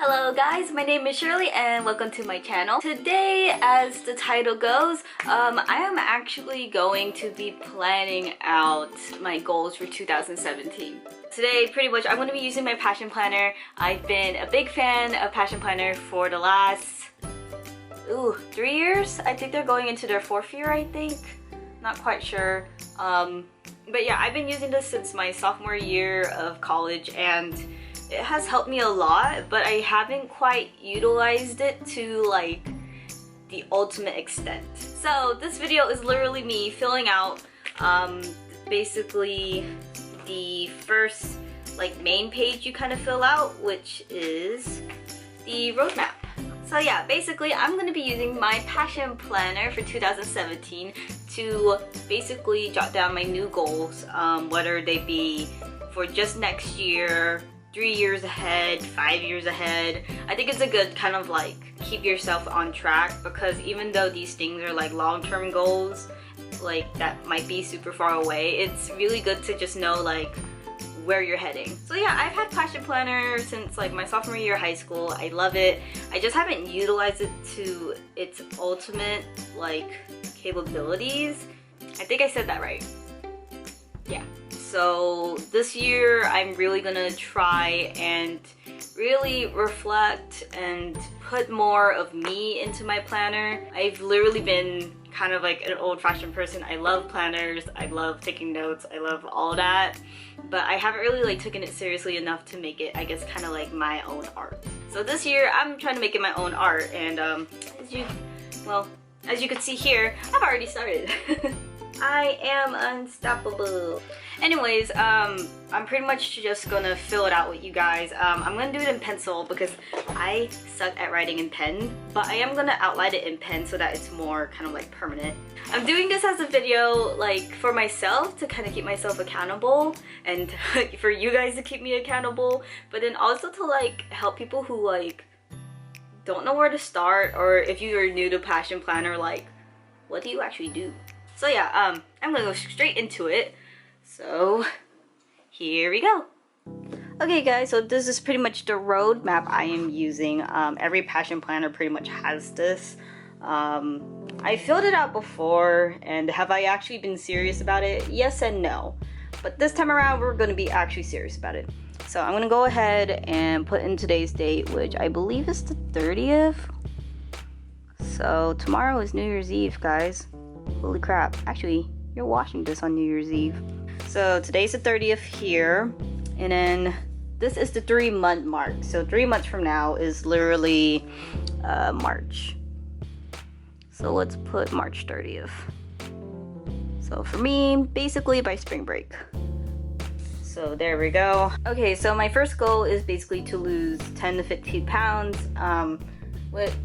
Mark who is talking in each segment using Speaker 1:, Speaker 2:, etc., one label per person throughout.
Speaker 1: Hello guys, my name is Shirley and welcome to my channel. Today, as the title goes, I am actually going to be planning out my goals for 2017. Today, pretty much, I'm going to be using my Passion Planner. I've been a big fan of Passion Planner for the last 3 years. I think they're going into their 4th year, I think. Not quite sure. But yeah, I've been using this since my sophomore year of college and it has helped me a lot, but I haven't quite utilized it to like the ultimate extent. So this video is literally me filling out basically the first like main page you kind of fill out, which is the roadmap. So yeah, basically I'm going to be using my Passion Planner for 2017 to basically jot down my new goals, whether they be for just next year, 3 years ahead, 5 years ahead. I think it's a good kind of like keep yourself on track, because even though these things are like long-term goals, like that might be super far away, it's really good to just know like where you're heading. So yeah, I've had Passion Planner since like my sophomore year of high school. I love it. I just haven't utilized it to its ultimate like capabilities. I think I said that right. Yeah. So this year I'm really gonna try and really reflect and put more of me into my planner. I've literally been kind of like an old-fashioned person. I love planners, I love taking notes, I love all that, but I haven't really like taken it seriously enough to make it, I guess, kind of like my own art. So this year I'm trying to make it my own art, and as you can see here, I've already started. I am unstoppable. Anyways, I'm pretty much just gonna fill it out with you guys. I'm gonna do it in pencil because I suck at writing in pen, but I am gonna outline it in pen so that it's more kind of like permanent. I'm doing this as a video like for myself to kind of keep myself accountable and for you guys to keep me accountable, but then also to like help people who like don't know where to start, or if you are new to Passion Planner, like what do you actually do? So yeah, I'm gonna go straight into it. So here we go. Okay guys, so this is pretty much the roadmap I am using. Every Passion Planner pretty much has this. I filled it out before, and have I actually been serious about it? Yes and no. But this time around, we're gonna be actually serious about it. So I'm gonna go ahead and put in today's date, which I believe is the 30th. So tomorrow is New Year's Eve, guys. Holy crap. Actually, you're watching this on New Year's Eve. So today's the 30th here, and then this is the 3-month mark. So 3 months from now is literally March. So let's put March 30th. So for me, basically by spring break. So there we go. Okay, so my first goal is basically to lose 10 to 15 pounds. With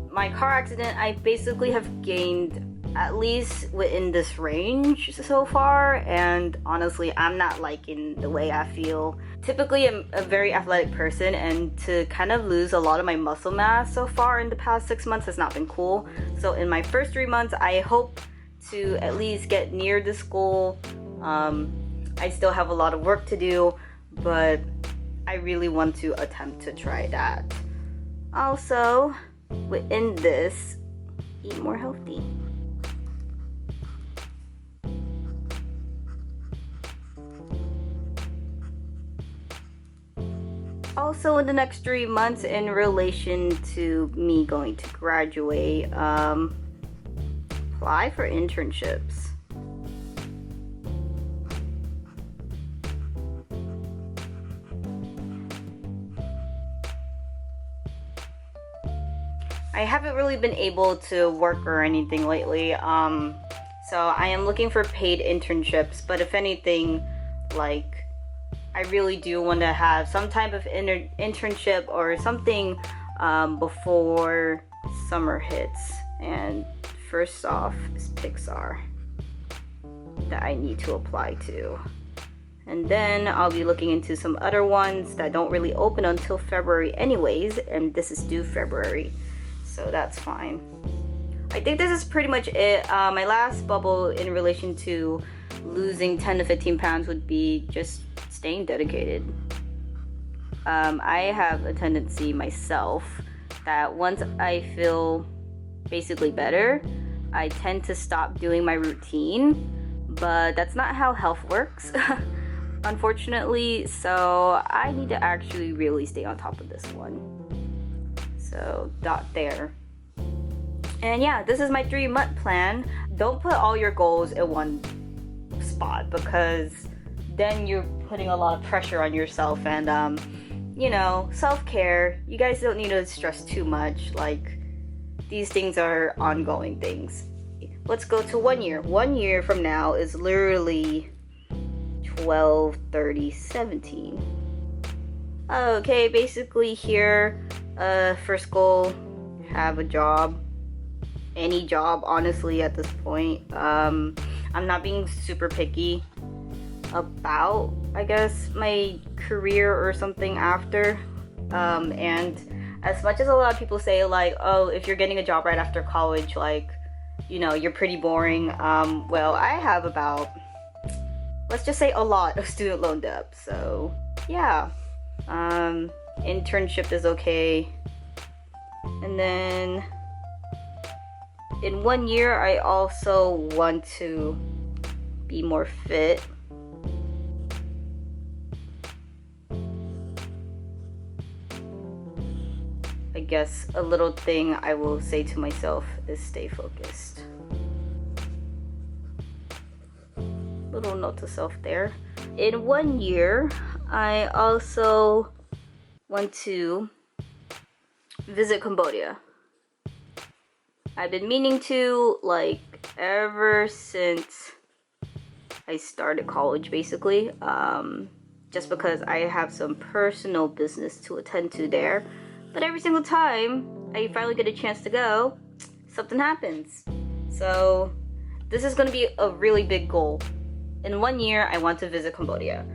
Speaker 1: my car accident, I basically have gained at least within this range so far, and honestly I'm not liking the way I feel. Typically I'm a very athletic person, and to kind of lose a lot of my muscle mass so far in the past 6 months has not been cool. So in my first 3 months I hope to at least get near this goal. I still have a lot of work to do, but I really want to attempt to try that. Also, within this, eat more healthy. Also, in the next 3 months, in relation to me going to graduate, apply for internships. I haven't really been able to work or anything lately, so I am looking for paid internships, but if anything, like, I really do want to have some type of internship or something before summer hits. And first off is Pixar that I need to apply to. And then I'll be looking into some other ones that don't really open until February anyways, and this is due February, so that's fine. I think this is pretty much it. My last bubble in relation to losing 10 to 15 pounds would be just staying dedicated. I have a tendency myself that once I feel basically better, I tend to stop doing my routine, but that's not how health works, unfortunately, so I need to actually really stay on top of this one. So, dot there. And yeah, this is my 3-month plan. Don't put all your goals in one spot, because then you're putting a lot of pressure on yourself, and you know, self-care, you guys don't need to stress too much. Like, these things are ongoing things. Let's go to 1 year. 1 year from now is literally 12/30/17. Okay, basically here, first goal, have a job. Any job, honestly, at this point. I'm not being super picky about, I guess, my career or something after. And as much as a lot of people say, like, oh, if you're getting a job right after college, like, you know, you're pretty boring. Well, I have about, let's just say, a lot of student loan debt. So, yeah. Internship is okay. And then in 1 year, I also want to be more fit. I guess a little thing I will say to myself is stay focused. Little note to self there. In 1 year, I also want to visit Cambodia. I've been meaning to, like, ever since I started college, basically. Just because I have some personal business to attend to there. But every single time I finally get a chance to go, something happens. So this is going to be a really big goal. In 1 year, I want to visit Cambodia.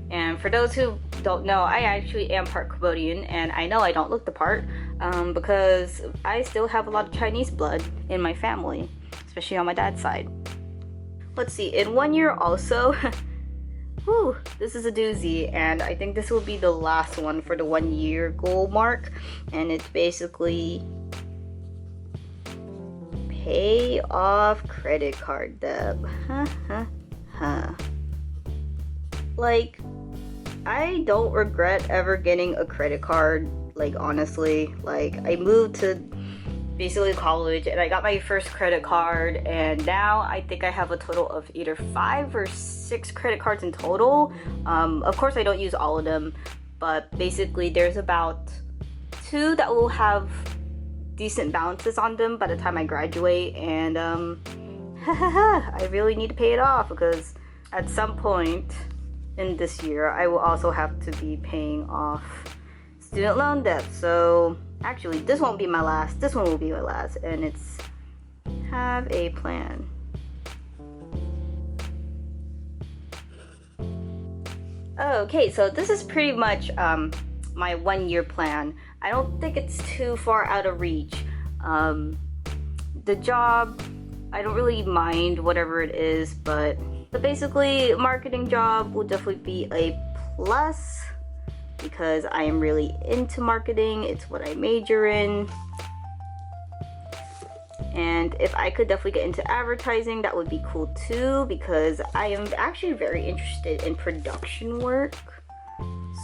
Speaker 1: And for those who don't know, I actually am part Cambodian, and I know I don't look the part because I still have a lot of Chinese blood in my family, especially on my dad's side. Let's see, in 1 year also, whew, this is a doozy, and I think this will be the last one for the 1 year goal mark, and it's basically pay off credit card debt. Like, I don't regret ever getting a credit card, like, honestly. Like, I moved to basically college and I got my first credit card, and now I think I have a total of either 5 or 6 credit cards in total. Of course, I don't use all of them, but basically there's about 2 that will have decent balances on them by the time I graduate, and I really need to pay it off, because at some point in this year I will also have to be paying off student loan debt. So actually, this won't be my last, this one will be my last, and it's have a plan. Okay, so this is pretty much my 1 year plan. I don't think it's too far out of reach. The job, I don't really mind whatever it is, but basically, marketing job will definitely be a plus, because I am really into marketing. It's what I major in. And if I could definitely get into advertising, that would be cool too, because I am actually very interested in production work.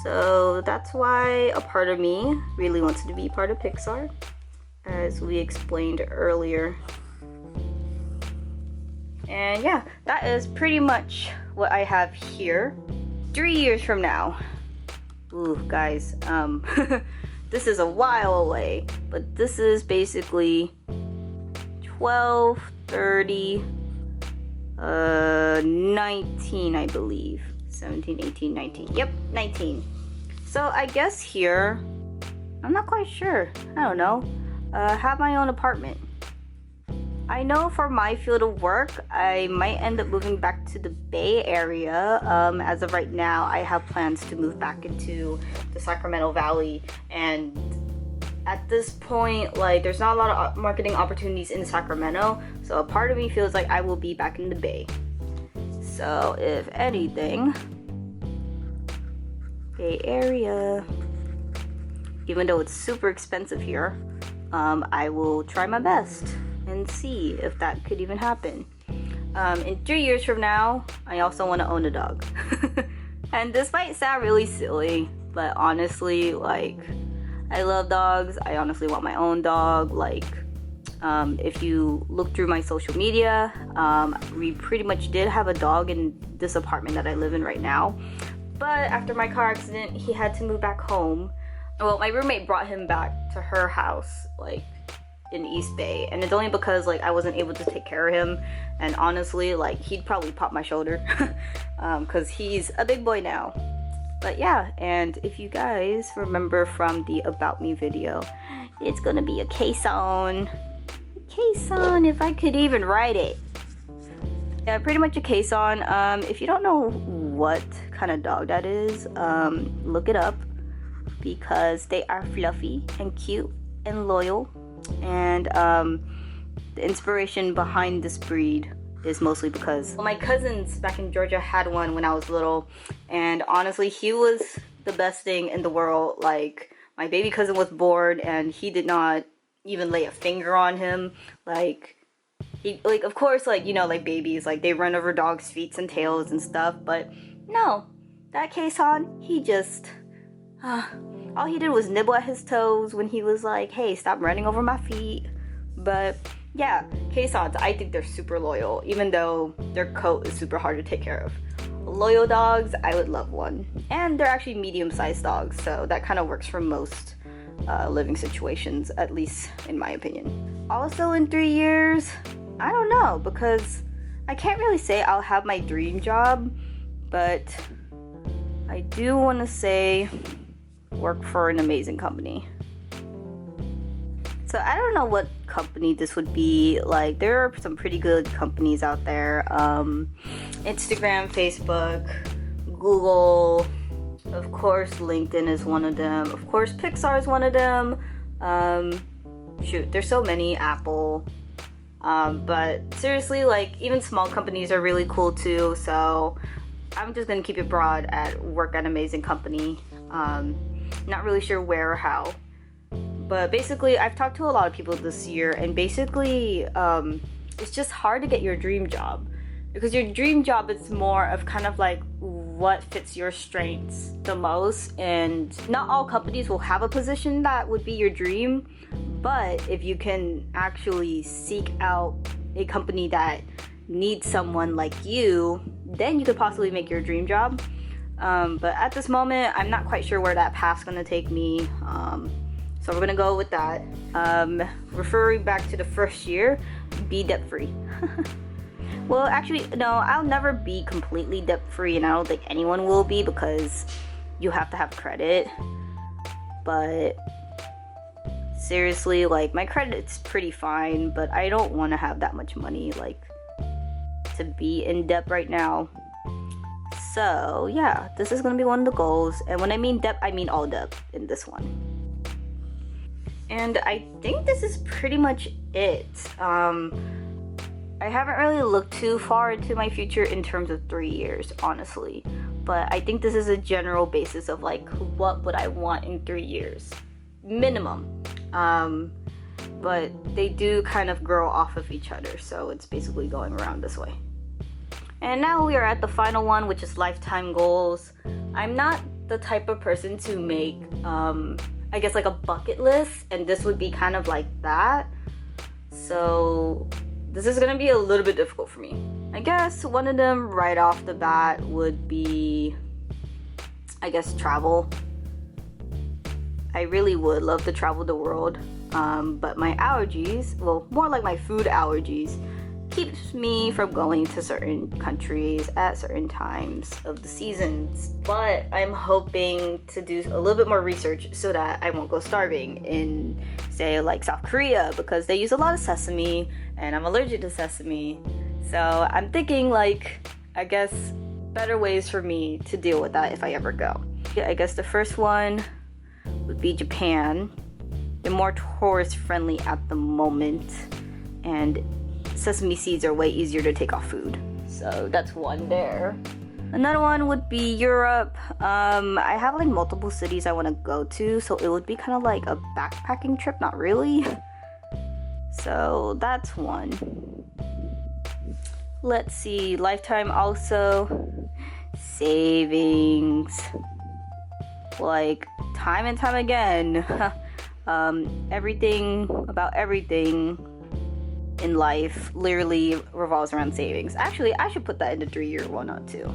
Speaker 1: So that's why a part of me really wants to be part of Pixar, as we explained earlier. And yeah, that is pretty much what I have here. 3 years from now. Ooh, guys, this is a while away, but this is basically 12/30, 19, I believe. 17, 18, 19. Yep, 19. So I guess here, I'm not quite sure. I don't know. Have my own apartment. I know for my field of work, I might end up moving back to the Bay Area. As of right now, I have plans to move back into the Sacramento Valley, and at this point, like, there's not a lot of marketing opportunities in Sacramento, so a part of me feels like I will be back in the Bay. So if anything, Bay Area. even though it's super expensive here. I will try my best and see if that could even happen. In 3 years from now, I also want to own a dog. And this might sound really silly, but honestly, like, I love dogs. I honestly want my own dog. Like, if you look through my social media, we pretty much did have a dog in this apartment that I live in right now. But after my car accident, he had to move back home. Well, my roommate brought him back to her house, like, in East Bay, and it's only because, like, I wasn't able to take care of him, and honestly, like, he'd probably pop my shoulder because he's a big boy now. But yeah, and if you guys remember from the About Me video, it's gonna be a caisson, if I could even write it. Yeah, pretty much a caisson. If you don't know what kind of dog that is, look it up, because they are fluffy and cute and loyal. And the inspiration behind this breed is mostly because my cousins back in Georgia had one when I was little, and honestly, he was the best thing in the world. Like, my baby cousin was born and he did not even lay a finger on him. Like, he, like, of course, like, you know, like babies, like, they run over dogs' feet and tails and stuff, but no, that caisson, he just all he did was nibble at his toes when he was like, hey, stop running over my feet. But yeah, caissons, I think they're super loyal, even though their coat is super hard to take care of. Loyal dogs, I would love one. And they're actually medium-sized dogs, so that kind of works for most living situations, at least in my opinion. Also in 3 years, I don't know, because I can't really say I'll have my dream job, but I do want to say work for an amazing company. So I don't know what company this would be. Like, there are some pretty good companies out there. Instagram, Facebook, Google, of course LinkedIn is one of them. Of course Pixar is one of them. Shoot, there's so many, Apple. But seriously, like, even small companies are really cool too. So I'm just gonna keep it broad at work at an amazing company. Not really sure where or how. But basically, I've talked to a lot of people this year, and basically, it's just hard to get your dream job. Because your dream job is more of kind of like what fits your strengths the most, and not all companies will have a position that would be your dream. But if you can actually seek out a company that needs someone like you, then you could possibly make your dream job. But at this moment, I'm not quite sure where that path's gonna take me. So we're gonna go with that. Referring back to the first year, be debt-free. Well, actually, no, I'll never be completely debt-free, and I don't think anyone will be, because you have to have credit. But seriously, like, my credit's pretty fine, but I don't want to have that much money, like, to be in debt right now. So yeah, this is gonna be one of the goals, and when I mean debt, I mean all debt in this one. And I think this is pretty much it. I haven't really looked too far into my future in terms of 3 years, honestly, but I think this is a general basis of, like, what would I want in 3 years minimum. But they do kind of grow off of each other, so it's basically going around this way. And now we are at the final one, which is lifetime goals. I'm not the type of person to make, I guess, like a bucket list, and this would be kind of like that. So this is gonna be a little bit difficult for me. I guess one of them right off the bat would be, I guess, travel. I really would love to travel the world, but my allergies, well, more like my food allergies, keeps me from going to certain countries at certain times of the seasons. But I'm hoping to do a little bit more research so that I won't go starving in, say, like South Korea, because they use a lot of sesame and I'm allergic to sesame. So I'm thinking, like, I guess better ways for me to deal with that if I ever go. Yeah, I guess the first one would be Japan. They're more tourist friendly at the moment, and sesame seeds are way easier to take off food. So that's one there. Another one would be Europe. I have like multiple cities I want to go to, so it would be kind of like a backpacking trip, not really. So that's one. Let's see, lifetime also. Savings. Like time and time again. Everything about everything in life literally revolves around savings. Actually, I should put that in the 3-year one, not too.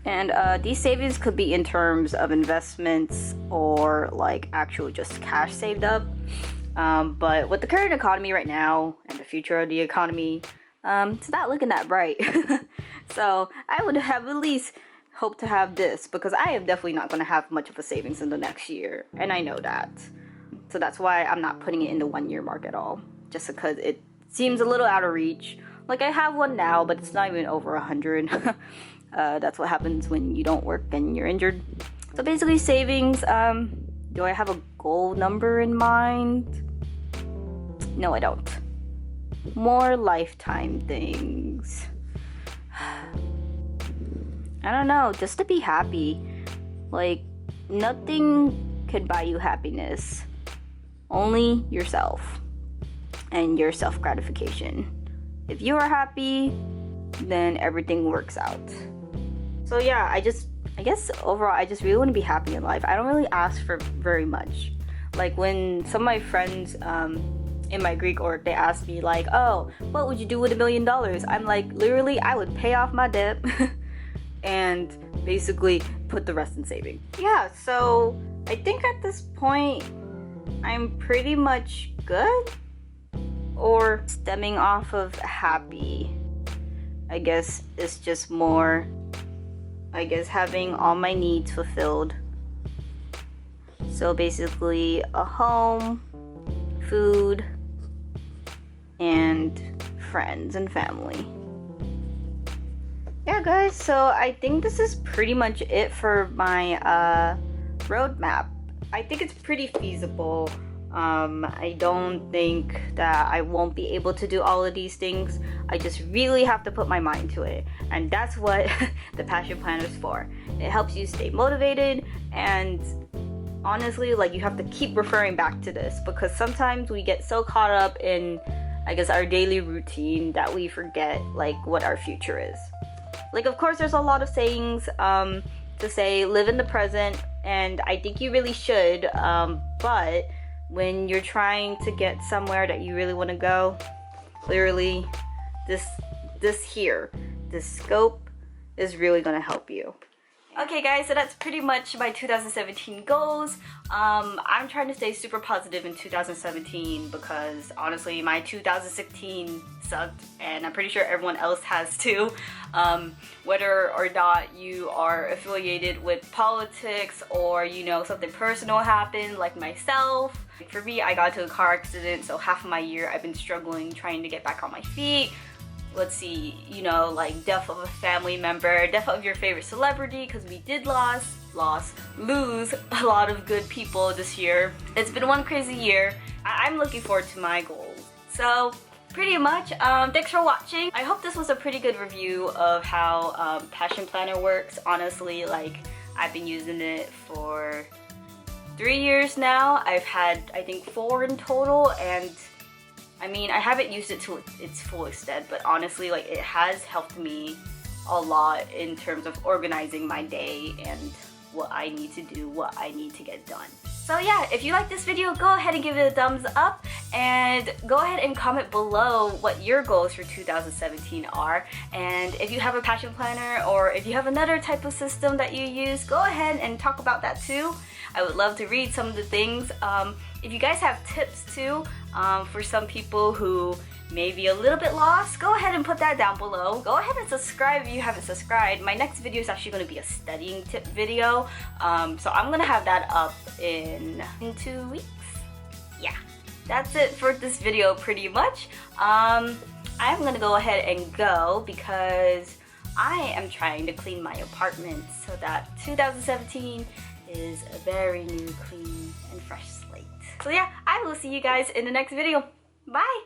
Speaker 1: And these savings could be in terms of investments or like actual just cash saved up. But with the current economy right now and the future of the economy, it's not looking that bright. So I would have at least hoped to have this, because I am definitely not going to have much of a savings in the next year. And I know that. So that's why I'm not putting it in the 1-year mark at all. Just because it seems a little out of reach. Like I have one now, but it's not even over 100. That's what happens when you don't work and you're injured. So basically savings, do I have a goal number in mind? No, I don't. More lifetime things. I don't know, just to be happy. Like, nothing can buy you happiness. Only yourself. And your self-gratification. If you are happy, then everything works out. So yeah, I guess overall, I just really want to be happy in life. I don't really ask for very much. Like when some of my friends in my Greek org, they asked me like, oh, what would you do with $1 million? I'm like, literally, I would pay off my debt and basically put the rest in saving. Yeah, so I think at this point, I'm pretty much good. Or stemming off of happy. I guess it's just more, I guess, having all my needs fulfilled. So basically a home, food, and friends and family. Yeah guys, so I think this is pretty much it for my roadmap. I think it's pretty feasible. I don't think that I won't be able to do all of these things. I just really have to put my mind to it. And that's what the Passion Planner is for. It helps you stay motivated, and honestly, like, you have to keep referring back to this, because sometimes we get so caught up in, I guess, our daily routine that we forget like what our future is. Like, of course, there's a lot of sayings to say live in the present, and I think you really should, but when you're trying to get somewhere that you really want to go, clearly this scope is really going to help you. Okay guys, so that's pretty much my 2017 goals. I'm trying to stay super positive in 2017 because honestly my 2016 sucked, and I'm pretty sure everyone else has too. Whether or not you are affiliated with politics, or you know something personal happened like myself. For me, I got into a car accident, so half of my year I've been struggling trying to get back on my feet. Let's see, you know, like death of a family member, death of your favorite celebrity, because we did lose a lot of good people this year. It's been one crazy year. I'm looking forward to my goals. So pretty much, thanks for watching. I hope this was a pretty good review of how Passion Planner works. Honestly, like, I've been using it for 3 years now. I've had, I think, 4 in total, and I mean, I haven't used it to its full extent, but honestly, like, it has helped me a lot in terms of organizing my day and what I need to do, what I need to get done. So yeah, if you like this video, go ahead and give it a thumbs up, and go ahead and comment below what your goals for 2017 are. And if you have a Passion Planner, or if you have another type of system that you use, go ahead and talk about that too. I would love to read some of the things. If you guys have tips too, for some people who may be a little bit lost, go ahead and put that down below. Go ahead and subscribe if you haven't subscribed. My next video is actually going to be a studying tip video, so I'm going to have that up in 2 weeks. Yeah, that's it for this video pretty much. I'm going to go ahead and go because I am trying to clean my apartment so that 2017 is a very new, clean, and fresh slate. So yeah, I will see you guys in the next video. Bye!